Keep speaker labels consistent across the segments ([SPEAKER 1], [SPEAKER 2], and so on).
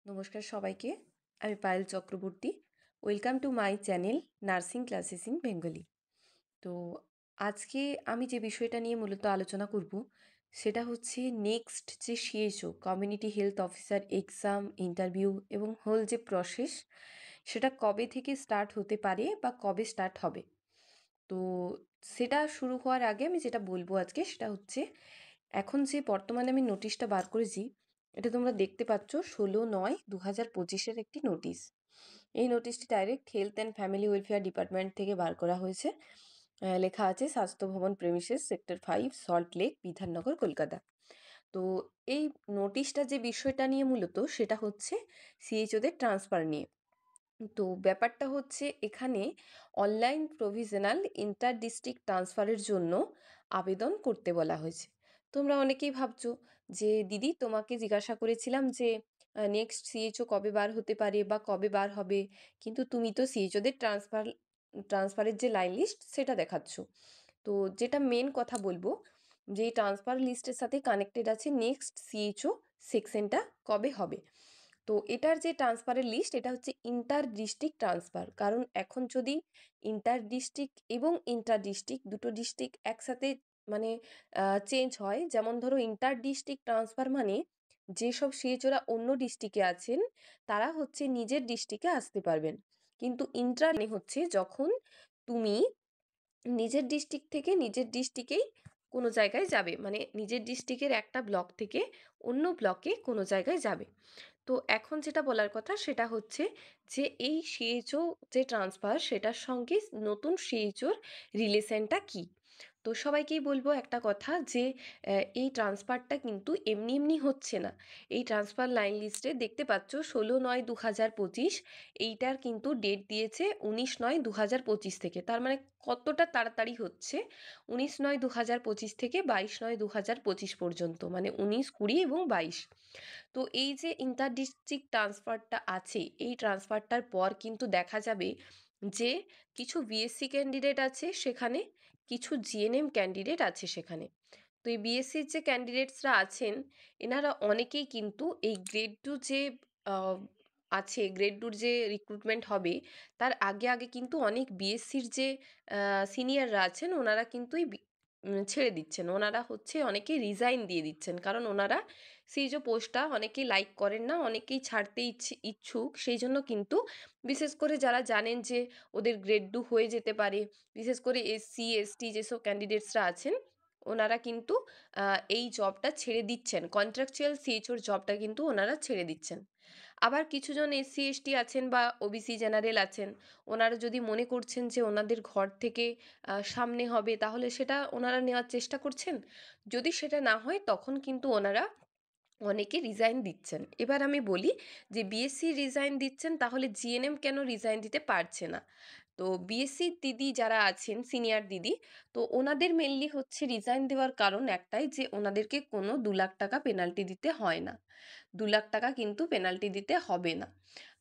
[SPEAKER 1] নমস্কার সবাইকে। আমি Payel Chakraborty. Welcome to my channel nursing classes in Bengali. তো আজকে আমি যে বিষয়টা নিয়ে মূলত আলোচনা করব সেটা হচ্ছে নেক্সট যে CHO community health officer exam, interview এবং হোল যে প্রসেস সেটা কবে থেকে স্টার্ট হতে পারে বা কবে স্টার্ট হবে। তো সেটা শুরু হওয়ার আগে আমি যেটা বলবো আজকে সেটা হচ্ছে এখন যে বর্তমানে আমি নোটিশটা বার করেছি এটা তোমরা দেখতে পাচ্ছ 16/9/2025-এর একটি নোটিশ। এই নোটিশটি direct health and family welfare department থেকে বার করা হয়েছে। লেখা আছে Swasthya Bhavan premises sector 5 Salt Lake Bidhannagar Kolkata. তো এই নোটিশটা যে বিষয়টা নিয়ে মূলত সেটা হচ্ছে সিএইচওদের ট্রান্সফার নিয়ে। তো ব্যাপারটা হচ্ছে এখানে অনলাইন প্রভিশনাল ইন্টার ডিস্ট্রিক্ট ট্রান্সফারের জন্য আবেদন করতে বলা হয়েছে। তোমরা অনেকেই ভাবছো যে দিদি তোমাকে জিজ্ঞাসা করেছিলাম যে নেক্সট সিএইচও কবে বার হতে পারে বা কবে বার হবে, কিন্তু তুমি তো সিএইচওদের ট্রান্সফারের যে লাইন লিস্ট সেটা দেখাচ্ছ। তো যেটা মেন কথা বলবো যে ট্রান্সফার লিস্টের সাথে কানেক্টেড আছে নেক্সট সিএইচও সেকশনটা কবে হবে। তো এটার যে ট্রান্সফারের লিস্ট এটা হচ্ছে ইন্টার ডিস্ট্রিক্ট ট্রান্সফার, কারণ এখন যদি ইন্টার ডিস্ট্রিক্ট এবং ইন্টার ডিস্ট্রিক্ট দুটো ডিস্ট্রিক্ট একসাথে মানে চেঞ্জ হয়, যেমন ধরো ইন্টার ডিস্ট্রিক্ট ট্রান্সফার মানে যেসব সিএইচওরা অন্য ডিস্ট্রিক্টে আছেন তারা হচ্ছে নিজের ডিস্ট্রিক্টে আসতে পারবেন, কিন্তু ইন্টার মানে হচ্ছে যখন তুমি নিজের ডিস্ট্রিক্ট থেকে নিজের ডিস্ট্রিক্টেই কোনো জায়গায় যাবে, মানে নিজের ডিস্ট্রিক্টের একটা ব্লক থেকে অন্য ব্লকে কোনো জায়গায় যাবে। তো এখন যেটা বলার কথা সেটা হচ্ছে যে এই সিএইচও যে ট্রান্সফার সেটার সঙ্গে নতুন সিএইচওর রিলেশনটা কী। তো সবাইকেই বলবো একটা কথা যে এই ট্রান্সফারটা কিন্তু এমনি এমনি হচ্ছে না। এই ট্রান্সফার লাইন লিস্টে দেখতে পাচ্ছ 16/9/2025, এইটার কিন্তু ডেট দিয়েছে 19/9/2025 থেকে। তার মানে কতটা তাড়াতাড়ি হচ্ছে, 19/9/2025 থেকে 22/9/2025 পর্যন্ত, মানে 19, 20 এবং 22। তো এই যে ইন্টার ডিস্ট্রিক্ট ট্রান্সফারটা আছে এই ট্রান্সফারটার পর কিন্তু দেখা যাবে যে কিছু বিএসসি ক্যান্ডিডেট আছে সেখানে, কিছু জিএনএম ক্যান্ডিডেট আছে সেখানে। তো এই বিএসসির যে ক্যান্ডিডেটসরা আছেন এনারা অনেকেই কিন্তু এই গ্রেড টু যে আহ, আছে গ্রেড টুর যে রিক্রুটমেন্ট হবে তার আগে আগে কিন্তু অনেক বিএসসির যে সিনিয়ররা আছেন ওনারা কিন্তু ছেড়ে দিচ্ছেন, ওনারা হচ্ছে অনেকেই রিজাইন দিয়ে দিচ্ছেন, কারণ ওনারা সেই যে পোস্টটা অনেকেই লাইক করেন না, অনেকেই ছাড়তে ইচ্ছুক, সেই জন্য কিন্তু বিশেষ করে যারা জানেন যে ওদের গ্রেড টু হয়ে যেতে পারে, বিশেষ করে এসসি এসটি যেসব ক্যান্ডিডেটসরা আছেন ওনারা কিন্তু এই জবটা ছেড়ে দিচ্ছেন, কন্ট্রাকচুয়াল সিএইচওর জবটা কিন্তু ওনারা ছেড়ে দিচ্ছেন। আবার কিছুজন এসসি এসটি আছেন বা ওবিসি জেনারেল আছেন, ওনারা যদি মনে করছেন যে ওনাদের ঘর থেকে সামনে হবে তাহলে সেটা ওনারা নেওয়ার চেষ্টা করছেন। যদি সেটা না হয় তখন কিন্তু ওনারা অনেকে রিজাইন দিচ্ছেন। এবার আমি বলি যে বিএসসি রিজাইন দিচ্ছেন তাহলে জিএনএম কেন রিজাইন দিতে পারছে না। তো বিএসসি দিদি যারা আছেন সিনিয়র দিদি, তো ওনাদের মেনলি হচ্ছে রিজাইন দেওয়ার কারণ একটাই যে ওনাদেরকে কোনো 2 লাখ টাকা পেনাল্টি দিতে হয় না, 2 লাখ টাকা কিন্তু পেনাল্টি দিতে হবে না।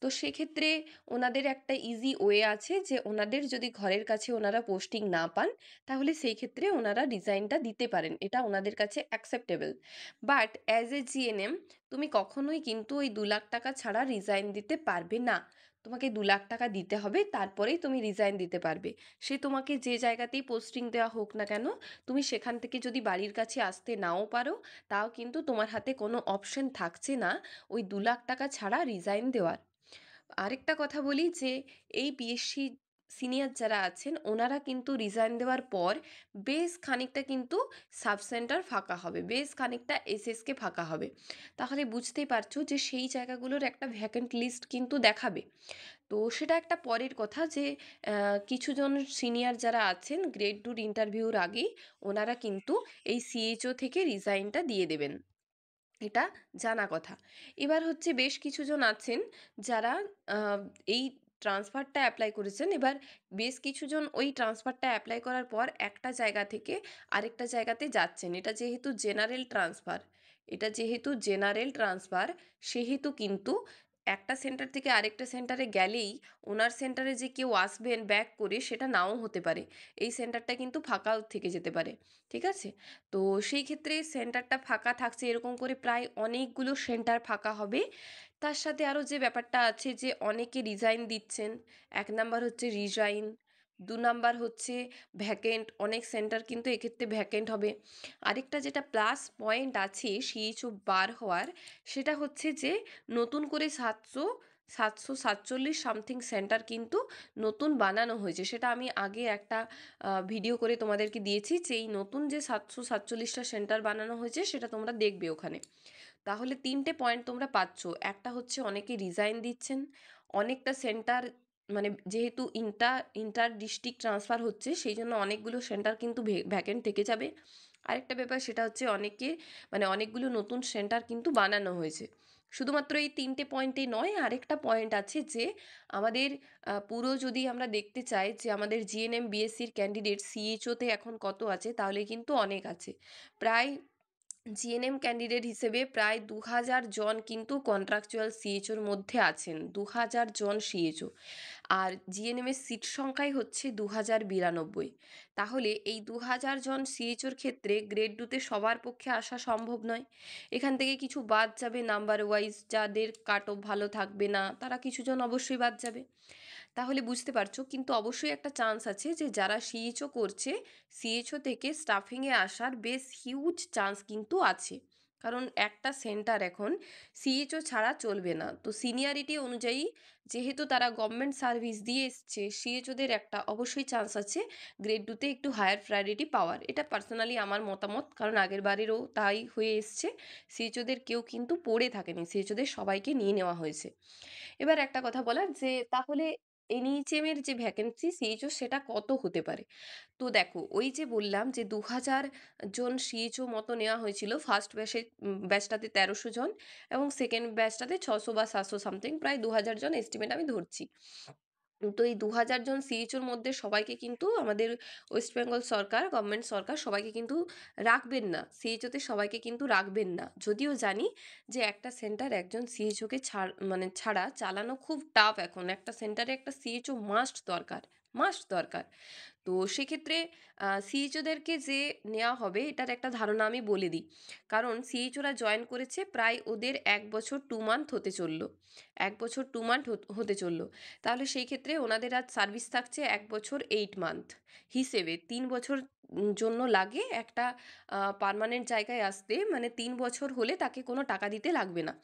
[SPEAKER 1] তো সেক্ষেত্রে ওনাদের একটা ইজি ওয়ে আছে যে ওনাদের যদি ঘরের কাছে ওনারা পোস্টিং না পান তাহলে সেই ক্ষেত্রে ওনারা রিজাইনটা দিতে পারেন, এটা ওনাদের কাছে acceptable. But as a GNM তুমি কখনোই কিন্তু ওই 2 লাখ টাকা ছাড়া রিজাইন দিতে পারবে না। তোমাকে 2 লাখ টাকা দিতে হবে তারপরেই তুমি রিজাইন দিতে পারবে। সে তোমাকে যে জায়গাতেই পোস্টিং দেওয়া হোক না কেন, তুমি সেখান থেকে যদি বাড়ির কাছে আসতে নাও পারো তাও কিন্তু তোমার হাতে কোনো অপশন থাকছে না ওই 2 লাখ টাকা ছাড়া রিজাইন দেওয়ার। আরেকটা কথা বলি যে এই বিএসসি সিনিয়র যারা আছেন ওনারা কিন্তু রিজাইন দেওয়ার পর বেশ খানিকটা কিন্তু সাব সেন্টার ফাঁকা হবে, বেশ খানিকটা এসএসকে ফাঁকা হবে। তাহলে বুঝতেই পারছো যে সেই জায়গাগুলোর একটা ভ্যাকেন্ট লিস্ট কিন্তু দেখাবে। তো সেটা একটা পরের কথা যে কিছুজন সিনিয়র যারা আছেন গ্রেড টুর ইন্টারভিউর আগেই ওনারা কিন্তু এই সিএইচও থেকে রিজাইনটা দিয়ে দেবেন, এটা জানা কথা। এবার হচ্ছে বেশ কিছুজন আছেন যারা আহ, এই ট্রান্সফারটা অ্যাপ্লাই করেছেন। এবার বেশ কিছুজন ওই ট্রান্সফারটা অ্যাপ্লাই করার পর একটা জায়গা থেকে আরেকটা জায়গাতে যাচ্ছেন, এটা যেহেতু জেনারেল ট্রান্সফার সেহেতু কিন্তু একটা সেন্টার থেকে আরেকটা সেন্টারে গেলেই ওনার সেন্টারে যে কেউ আসবেন ব্যাক করে সেটা নাও হতে পারে, এই সেন্টারটা কিন্তু ফাঁকাও থেকে যেতে পারে। ঠিক আছে? তো সেই ক্ষেত্রে সেন্টারটা ফাঁকা থাকছে এরকম করে প্রায় অনেকগুলো সেন্টার ফাঁকা হবে। তার সাথে আরও যে ব্যাপারটা আছে যে অনেকে রিজাইন দিচ্ছেন। এক নাম্বার হচ্ছে রিজাইন, দু নাম্বার হচ্ছে ভ্যাকেন্ট, অনেক সেন্টার কিন্তু এক্ষেত্রে ভ্যাকেন্ট হবে। আরেকটা যেটা প্লাস পয়েন্ট আছে সিএইচও বার হওয়ার, সেটা হচ্ছে যে নতুন করে 747 সামথিং সেন্টার কিন্তু নতুন বানানো হয়েছে। সেটা আমি আগে একটা ভিডিও করে তোমাদেরকে দিয়েছি যে এই নতুন যে 747টা সেন্টার বানানো হয়েছে সেটা তোমরা দেখবে ওখানে। তাহলে তিনটে পয়েন্ট তোমরা পাচ্ছ। একটা হচ্ছে অনেকে রিজাইন দিচ্ছেন, অনেকটা সেন্টার মানে যেহেতু ইন্টার ডিস্ট্রিক্ট ট্রান্সফার হচ্ছে সেই জন্য অনেকগুলো সেন্টার কিন্তু ভ্যাকেন্ট থেকে যাবে। আরেকটা ব্যাপার সেটা হচ্ছে অনেকে মানে অনেকগুলো নতুন সেন্টার কিন্তু বানানো হয়েছে। শুধুমাত্র এই তিনটে পয়েন্টে নয়, আরেকটা পয়েন্ট আছে যে আমাদের পুরো যদি আমরা দেখতে চাই যে আমাদের জিএনএম বিএসসির ক্যান্ডিডেট সিএইচওতে এখন কত আছে, তাহলে কিন্তু অনেক আছে। প্রায় জিএনএম ক্যান্ডিডেট হিসেবে প্রায় 2000 জন কিন্তু কন্ট্রাকচুয়াল সিএইচওর মধ্যে আছেন, 2000 জন সিএইচও। আর জিএনএমের সিট সংখ্যাই হচ্ছে 2092। তাহলে এই 2000 জন সিএইচওর ক্ষেত্রে গ্রেড টুতে সবার পক্ষে আসা সম্ভব নয়। এখান থেকে কিছু বাদ যাবে নাম্বার ওয়াইজ, যাদের কাট অফ ভালো থাকবে না তারা কিছুজন অবশ্যই বাদ যাবে। তাহলে বুঝতে পারছো কিন্তু অবশ্যই একটা চান্স আছে যে যারা সিএইচও করছে সিএইচও থেকে স্টাফিংয়ে আসার বেশ হিউজ চান্স কিন্তু আছে। কারণ একটা সেন্টার এখন সিএইচও ছাড়া চলবে না, তো সিনিয়রিটি অনুযায়ী যেহেতু তারা গভর্নমেন্ট সার্ভিস দিয়ে এসছে সিএইচওদের একটা অবশ্যই চান্স আছে গ্রেড টুতে একটু হায়ার প্রায়োরিটি পাওয়ার। এটা পার্সোনালি আমার মতামত, কারণ আগের বারেরও তাই হয়ে এসছে। সিএইচওদের কেউ কিন্তু পড়ে থাকেনি, সিএইচওদের সবাইকে নিয়ে নেওয়া হয়েছে। এবার একটা কথা বলার যে তাহলে এনইএচএম এর যে ভ্যাকেন্সি সিএইচও সেটা কত হতে পারে। তো দেখো ওই যে বললাম যে 2000 জন সিএইচও মতো নেওয়া হয়েছিল ফার্স্ট ব্যাচটাতে 1300 জন এবং সেকেন্ড ব্যাচটাতে 600 বা 700 সামথিং, প্রায় 2000 জন এস্টিমেট আমি ধরছি। তো এই 2000 জন সিএইচওর মধ্যে সবাইকে কিন্তু আমাদের ওয়েস্ট বেঙ্গল সরকার গভর্নমেন্ট সরকার সবাইকে কিন্তু রাখবেন না, সিএইচওতে সবাইকে কিন্তু রাখবেন না। যদিও জানি যে একটা সেন্টার একজন সিএইচওকে ছাড়া চালানো খুব টাফ, এখন একটা সেন্টারে একটা সিএইচও মাস্ট দরকার, মাস্ট দরকার। তো সেক্ষেত্রে সিএইচওদেরকে যে নেওয়া হবে এটার একটা ধারণা আমি বলে দিই। কারণ সিএইচওরা জয়েন করেছে প্রায় ওদের 1 বছর 2 মান্থ হতে চললো, 1 বছর 2 মান্থ হতে চললো। তাহলে সেই ক্ষেত্রে ওনাদের আজ সার্ভিস থাকছে 1 বছর 8 মান্থ হিসেবে 3 বছর জন্য লাগে একটা পার্মানেন্ট জায়গায় আসতে, মানে 3 বছর হলে তাকে কোনো টাকা দিতে লাগবে না।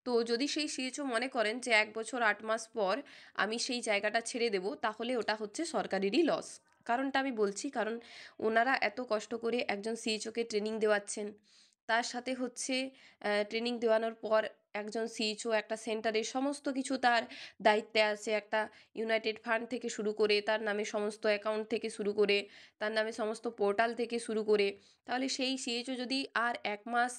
[SPEAKER 1] তো যদি সেই সিএইচও মনে করেন যে 1 বছর 8 মাস পর আমি সেই জায়গাটা ছেড়ে দেব, তাহলে ওটা হচ্ছে সরকারেরই লস। কারণটা আমি বলছি, কারণ ওনারা এত কষ্ট করে একজন সিএইচওকে ট্রেনিং দেওয়াচ্ছেন, তার সাথে হচ্ছে ট্রেনিং দেওয়ানোর পর একজন সিএইচও একটা সেন্টারের সমস্ত কিছু তার দায়িত্বে আছে, একটা ইউনাইটেড ফান্ড থেকে শুরু করে তার নামে সমস্ত অ্যাকাউন্ট থেকে শুরু করে তার নামে সমস্ত পোর্টাল থেকে শুরু করে, তাহলে সেই সিএইচও যদি আর 1 মাস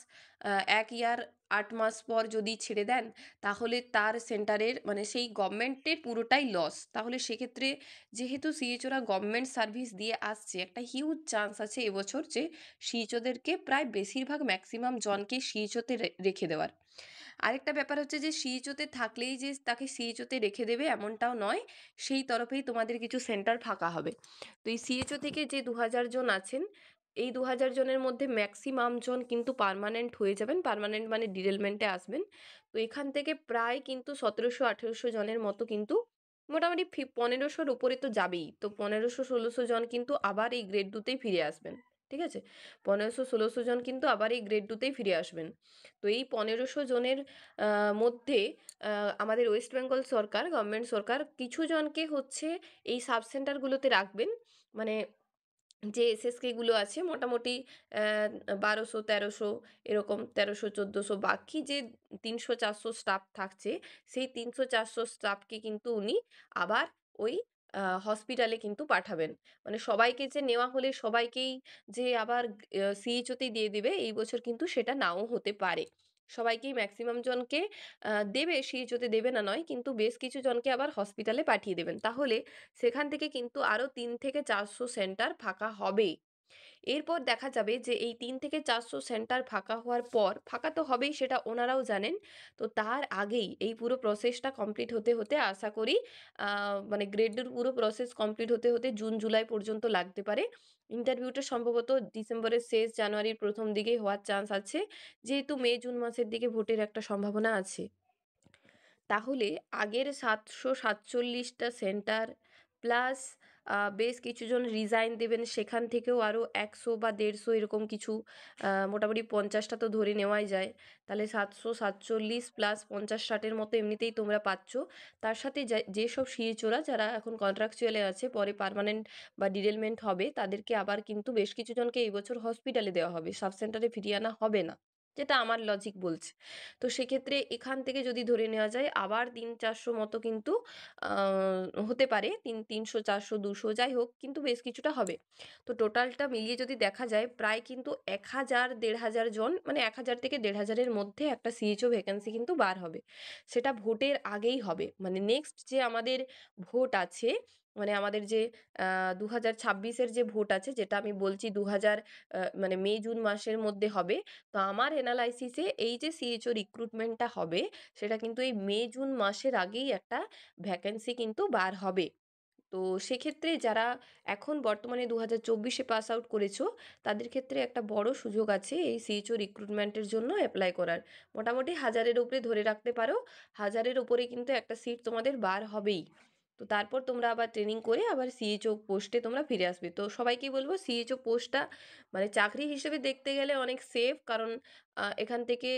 [SPEAKER 1] 1 ইয়ার 8 মাস পর যদি ছেড়ে দেন, তাহলে তার সেন্টারের মানে সেই গভর্নমেন্টের পুরোটাই লস। তাহলে সেক্ষেত্রে যেহেতু সিএইচওরা গভর্নমেন্ট সার্ভিস দিয়ে আসছে, একটা হিউজ চান্স আছে এবছর যে সিএইচওদেরকে প্রায় বেশিরভাগ ম্যাক্সিমাম জনকে সিএইচওতে রেখে দেওয়ার। আরেকটা ব্যাপার হচ্ছে যে সিএইচওতে থাকলেই যে তাকে সিএইচওতে রেখে দেবে এমনটাও নয়, সেই তরফেই তোমাদের কিছু সেন্টার ফাঁকা হবে। তো এই সিএইচও থেকে যে 2000 জন আছেন, এই 2000 জনের মধ্যে ম্যাক্সিমাম জন কিন্তু পার্মানেন্ট হয়ে যাবেন, পার্মানেন্ট মানে ডিটেলমেন্টে আসবেন। তো এখান থেকে প্রায় কিন্তু 1700-1800 জনের মতো কিন্তু মোটামুটি 1500-র উপরে তো যাবেই, তো 1500-1600 জন কিন্তু আবার এই গ্রেড টুতেই ফিরে আসবেন। ঠিক আছে? 1500-1600 জন কিন্তু আবার এই গ্রেড টুতেই ফিরে আসবেন। তো এই 1500 জনের মধ্যে আমাদের ওয়েস্ট বেঙ্গল সরকার গভর্নমেন্ট সরকার কিছু জনকে হচ্ছে এই সাব সেন্টারগুলোতে রাখবেন। মানে যে এসএসকেগুলো আছে মোটামুটি 1200-1300 এরকম 1300-1400, বাকি যে 300-400 স্টাফ থাকছে সেই 300-400 স্টাফকে কিন্তু উনি আবার ওই হসপিটালে কিন্তু পাঠাবেন। মানে সবাইকে যে নেওয়া হলে সবাইকেই যে আবার সিএইচওতেই দিয়ে দিবে এই বছর কিন্তু সেটা নাও হতে পারে। সবাইকেই ম্যাক্সিমাম জনকে দেবে, সিএইচওতে দেবে না নয়, কিন্তু বেশ কিছু জনকে আবার হসপিটালে পাঠিয়ে দেবেন। তাহলে সেখান থেকে কিন্তু আরও 3 থেকে 400 সেন্টার ফাঁকা হবে। এরপর দেখা যাবে যে এই ৩ থেকে ৪০০ সেন্টার ফাঁকা হওয়ার পর, ফাঁকা তো হবেই সেটা ওনারাও জানেন। তো তার আগেই এই পুরো প্রসেসটা কমপ্লিট হতে, হতে আশা করি মানে গ্রেড ডির পুরো প্রসেস কমপ্লিট হতে, হতে জুন জুলাই পর্যন্ত লাগতে পারে। ইন্টারভিউটা সম্ভবত ডিসেম্বরের শেষ, জানুয়ারির ১ম দিকেই হওয়ার চান্স আছে। যেহেতু মে, জুন মাসের দিকে ভোটের একটা সম্ভাবনা আছে। তাহলে আগের ৭৪৭টা সেন্টার প্লাস বেশ কিছুজন রিজাইন দেবেন, সেখান থেকেও আরও ১০০ বা ১৫০ এরকম কিছু, মোটামুটি ৫০টা তো ধরে নেওয়াই যায়। তাহলে ৭৪৭ প্লাস ৫০-৬০-এর মতো এমনিতেই তোমরা পাচ্ছ। তার সাথে যেসব সিএইচওরা যারা এখন কন্ট্রাকচুয়ালে আছে, পরে পার্মানেন্ট বা ডিরেলমেন্ট হবে, তাদেরকে আবার কিন্তু বেশ কিছুজনকে এই বছর হসপিটালে দেওয়া হবে, সাব সেন্টারে ফিরিয়ে আনা হবে না, যেটা আমার লজিক বলছে। তো সেক্ষেত্রে এখান থেকে যদি ধরে নেওয়া যায় আবার ৩-৪০০ মতো কিন্তু হতে পারে, ৩০০, ৪০০, ২০০ যাই হোক, কিন্তু বেশ কিছুটা হবে। তো টোটালটা মিলিয়ে যদি দেখা যায় প্রায় কিন্তু ১০০০, ১৫০০ জন, মানে ১০০০ থেকে ১৫০০-এর মধ্যে একটা সিএইচও ভ্যাকেন্সি কিন্তু বার হবে। সেটা ভোটের আগেই হবে। মানে নেক্সট যে আমাদের ভোট আছে, মানে আমাদের যে ২০২৬-এর যে ভোট আছে, যেটা আমি বলছি মানে মে, জুন মাসের মধ্যে হবে। তো আমার এনালাইসিসে এই যে সিএইচও রিক্রুটমেন্টটা হবে, সেটা কিন্তু এই মে, জুন মাসের আগেই একটা ভ্যাকেন্সি কিন্তু বার হবে। তো সেক্ষেত্রে যারা এখন বর্তমানে ২০২৪-এ পাস আউট করেছো, তাদের ক্ষেত্রে একটা বড় সুযোগ আছে এই সিএইচও রিক্রুটমেন্টের জন্য অ্যাপ্লাই করার। মোটামুটি ১০০০-এর উপরে ধরে রাখতে পারো, ১০০০-এর উপরে কিন্তু একটা সিট তোমাদের বার হবেই। তো তারপর তোমরা আবার ট্রেনিং করে আবার সিএইচও পোস্টে তোমরা ফিরে আসবে। তো সবাইকেই বলবো সিএইচও পোস্টটা মানে চাকরি হিসেবে দেখতে গেলে অনেক সেফ, কারণ এখান থেকে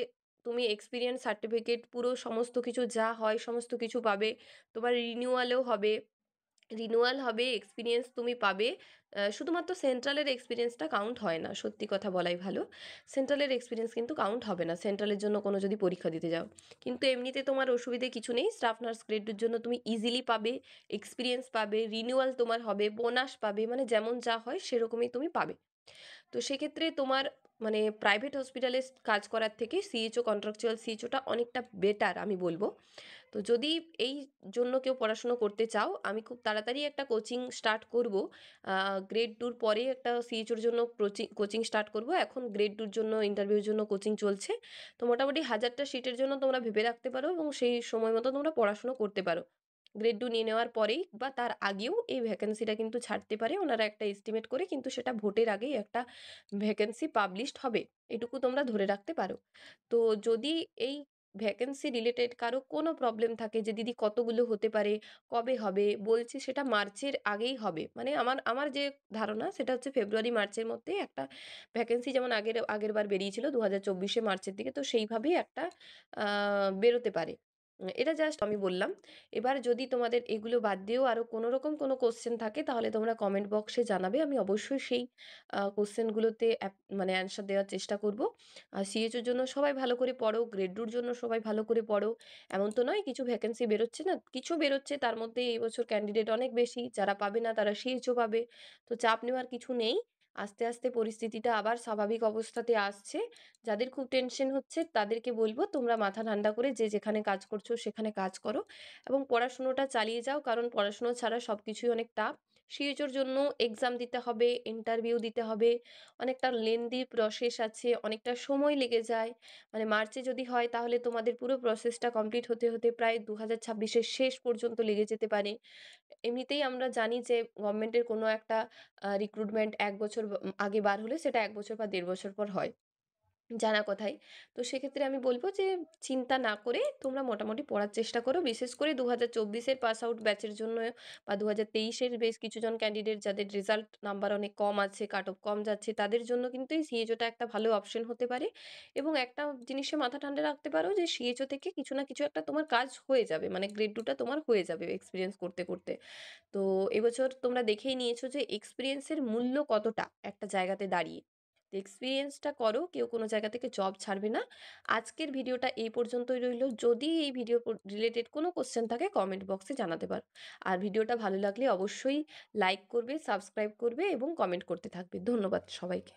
[SPEAKER 1] তুমি এক্সপিরিয়েন্স সার্টিফিকেট পুরো সমস্ত কিছু যা হয় সমস্ত কিছু পাবে। তোমার রিনিউয়াল হবে, এক্সপিরিয়েন্স তুমি পাবে। শুধুমাত্র সেন্ট্রালের এক্সপিরিয়েন্সটা কাউন্ট হয় না, সত্যি কথা বলাই ভালো। সেন্ট্রালের এক্সপিরিয়েন্স কিন্তু কাউন্ট হবে না সেন্ট্রালের জন্য কোনো যদি পরীক্ষা দিতে যাও। কিন্তু এমনিতে তোমার অসুবিধে কিছু নেই, স্টাফ নার্স গ্রেডের জন্য তুমি ইজিলি পাবে, এক্সপিরিয়েন্স পাবে, রিনিউয়াল তোমার হবে, বোনাস পাবে, মানে যেমন যা হয় সেরকমই তুমি পাবে। তো সেক্ষেত্রে তোমার মানে প্রাইভেট হসপিটালে কাজ করার থেকে সিএইচও, কন্ট্রাকচুয়াল সিএইচওটা অনেকটা বেটার আমি বলবো। তো যদি এই জন্য কেউ পড়াশুনো করতে চাও, আমি খুব তাড়াতাড়ি একটা কোচিং স্টার্ট করব। গ্রেড 2-র পরে একটা সিএইচওর জন্য কোচিং স্টার্ট করব। এখন গ্রেড 2-র জন্য ইন্টারভিউর জন্য কোচিং চলছে। তো মোটামুটি ১০০০টা সিটের জন্য তোমরা ভেবে রাখতে পারো এবং সেই সময় মতো তোমরা পড়াশুনো করতে পারো। গ্রেড 2 নিয়ে নেওয়ার পরেই বা তার আগেও এই ভ্যাকেন্সিটা কিন্তু ছাড়তে পারে ওনারা একটা এস্টিমেট করে, কিন্তু সেটা ভোটের আগেই একটা ভ্যাকেন্সি পাবলিশড হবে, এটুকু তোমরা ধরে রাখতে পারো। তো যদি এই ভ্যাকেন্সি রিলেটেড কারো কোনো প্রবলেম থাকে যে দিদি কতগুলো হতে পারে, কবে হবে, বলছি সেটা মার্চের আগেই হবে। মানে আমার আমার যে ধারণা সেটা হচ্ছে ফেব্রুয়ারি মার্চের মধ্যে একটা ভ্যাকেন্সি, যেমন আগের বার বেরিয়েছিল ২০২৪-এ মার্চের দিকে, তো সেইভাবেই একটা বেরোতে পারে। এটা জাস্ট আমি বললাম। এবার যদি তোমাদের এগুলো বাদ দিয়েও আরও কোনো রকম কোনো কোশ্চেন থাকে, তাহলে তোমরা কমেন্ট বক্সে জানাবে, আমি অবশ্যই সেই কোশ্চেনগুলোতে মানে অ্যান্সার দেওয়ার চেষ্টা করব। আর সিএইচওর জন্য সবাই ভালো করে পড়ো, গ্রেড 2-র জন্য সবাই ভালো করে পড়ো। এমন তো নয় কিছু ভ্যাকেন্সি বেরোচ্ছে না, কিছু বেরোচ্ছে, তার মধ্যে এই বছর ক্যান্ডিডেট অনেক বেশি, যারা পাবে না তারা সিএইচও পাবে। তো চাপ নেওয়ার কিছু নেই। আস্তে আস্তে পরিস্থিতিটা আবার স্বাভাবিক অবস্থাতে আসছে। যাদের খুব টেনশন হচ্ছে তাদেরকে বলবো তোমরা মাথা ঠান্ডা করে যে যেখানে কাজ করছো সেখানে কাজ করো এবং পড়াশুনোটা চালিয়ে যাও, কারণ পড়াশুনো ছাড়া সব কিছুই অনেক টাফ। সিএইচওর জন্য এক্সাম দিতে হবে, ইন্টারভিউ দিতে হবে, অনেকটা লেন্দি প্রসেস আছে, অনেকটা সময় লেগে যায়। মানে মার্চে যদি হয় তাহলে তোমাদের পুরো প্রসেসটা কমপ্লিট হতে হতে প্রায় ২০২৬-এর শেষ পর্যন্ত লেগে যেতে পারে। এমনিতেই আমরা জানি যে গভর্নমেন্টের কোনো একটা রিক্রুটমেন্ট ১ বছর আগে বার হলে সেটা ১ বছর বা ১.৫ বছর পর হয়, জানা কথাই। তো সেক্ষেত্রে আমি বলব যে চিন্তা না করে তোমরা মোটামুটি পড়ার চেষ্টা করো। বিশেষ করে ২০২৪-এর পাস আউট ব্যাচের জন্য বা ২০২৩-এর বেশ কিছুজন ক্যান্ডিডেট যাদের রেজাল্ট নাম্বার অনেক কম আছে, কাট অফ কম যাচ্ছে, তাদের জন্য কিন্তু এই সিএইচওটা একটা ভালো অপশন হতে পারে। এবং একটা জিনিসে মাথা ঠান্ডা রাখতে পারো যে সিএইচও থেকে কিছু না কিছু একটা তোমার কাজ হয়ে যাবে। মানে গ্রেড 2টা তোমার হয়ে যাবে এক্সপেরিয়েন্স করতে, করতে। তো এবছর তোমরা দেখেই নিয়েছো যে এক্সপেরিয়েন্সের মূল্য কতটা একটা জায়গাতে দাঁড়িয়ে। তো এক্সপেরিয়েন্সটা করো, কেউ কোনো জায়গা থেকে জব ছাড়বে না। আজকের ভিডিওটা এই পর্যন্তই রইলো। যদি এই ভিডিও রিলেটেড কোনো কোশ্চেন থাকে কমেন্ট বক্সে জানাতে পারো। আর ভিডিওটা ভালো লাগলে অবশ্যই লাইক করবে, সাবস্ক্রাইব করবে এবং কমেন্ট করতে থাকবে। ধন্যবাদ সবাইকে।